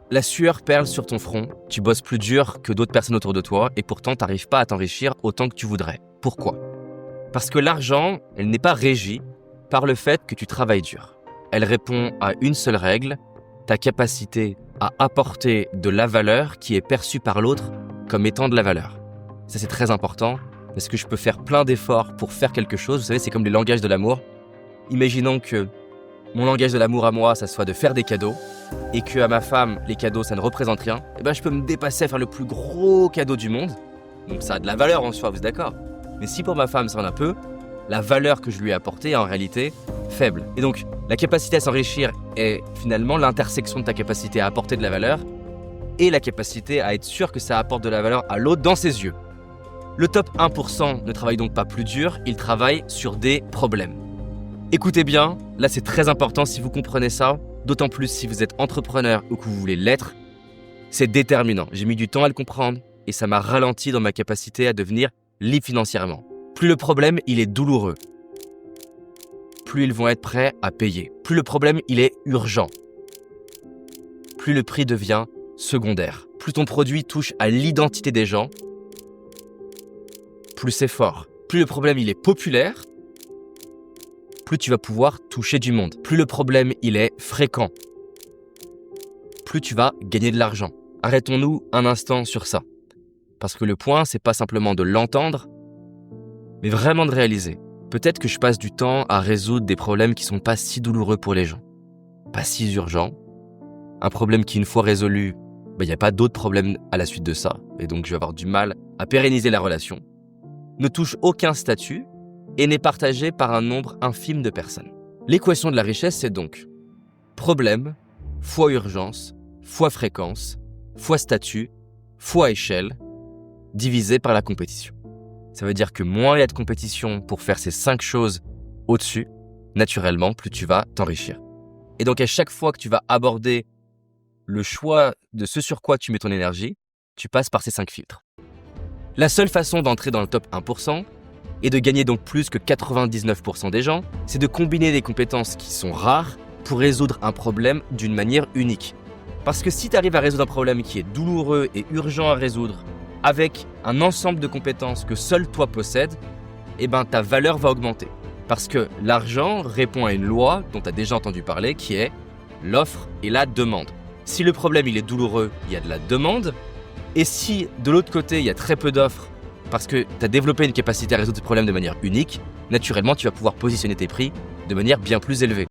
La sueur perle sur ton front, tu bosses plus dur que d'autres personnes autour de toi et pourtant tu n'arrives pas à t'enrichir autant que tu voudrais. Pourquoi ? Parce que l'argent, elle n'est pas régie par le fait que tu travailles dur. Elle répond à une seule règle, ta capacité à apporter de la valeur qui est perçue par l'autre comme étant de la valeur. Ça c'est très important parce que je peux faire plein d'efforts pour faire quelque chose. Vous savez, c'est comme les langages de l'amour. Imaginons que mon langage de l'amour à moi, ça soit de faire des cadeaux et que à ma femme, les cadeaux, ça ne représente rien. Et ben, je peux me dépasser à faire le plus gros cadeau du monde. Donc ça a de la valeur en soi, vous êtes d'accord ? Mais si pour ma femme, ça en a peu, la valeur que je lui ai apportée est en réalité faible. Et donc, la capacité à s'enrichir est finalement l'intersection de ta capacité à apporter de la valeur et la capacité à être sûr que ça apporte de la valeur à l'autre dans ses yeux. Le top 1% ne travaille donc pas plus dur, il travaille sur des problèmes. Écoutez bien, là c'est très important si vous comprenez ça, d'autant plus si vous êtes entrepreneur ou que vous voulez l'être, c'est déterminant. J'ai mis du temps à le comprendre et ça m'a ralenti dans ma capacité à devenir libre financièrement. Plus le problème il est douloureux, plus ils vont être prêts à payer. Plus le problème il est urgent, plus le prix devient secondaire. Plus ton produit touche à l'identité des gens, plus c'est fort. Plus le problème il est populaire, plus tu vas pouvoir toucher du monde. Plus le problème il est fréquent, plus tu vas gagner de l'argent. Arrêtons-nous un instant sur ça. Parce que le point, c'est pas simplement de l'entendre, mais vraiment de réaliser. Peut-être que je passe du temps à résoudre des problèmes qui sont pas si douloureux pour les gens, pas si urgents. Un problème qui, une fois résolu, il n'y a pas d'autres problèmes à la suite de ça, et donc je vais avoir du mal à pérenniser la relation. Ne touche aucun statut et n'est partagé par un nombre infime de personnes. L'équation de la richesse, c'est donc problème fois urgence, fois fréquence, fois statut, fois échelle, divisé par la compétition. Ça veut dire que moins il y a de compétition pour faire ces 5 choses au-dessus, naturellement, plus tu vas t'enrichir. Et donc, à chaque fois que tu vas aborder le choix de ce sur quoi tu mets ton énergie, tu passes par ces 5 filtres. La seule façon d'entrer dans le top 1% et de gagner donc plus que 99% des gens, c'est de combiner des compétences qui sont rares pour résoudre un problème d'une manière unique. Parce que si tu arrives à résoudre un problème qui est douloureux et urgent à résoudre avec un ensemble de compétences que seul toi possèdes, ta valeur va augmenter. Parce que l'argent répond à une loi dont tu as déjà entendu parler qui est l'offre et la demande. Si le problème il est douloureux, il y a de la demande. Et si de l'autre côté, il y a très peu d'offres parce que tu as développé une capacité à résoudre ce problème de manière unique, naturellement, tu vas pouvoir positionner tes prix de manière bien plus élevée.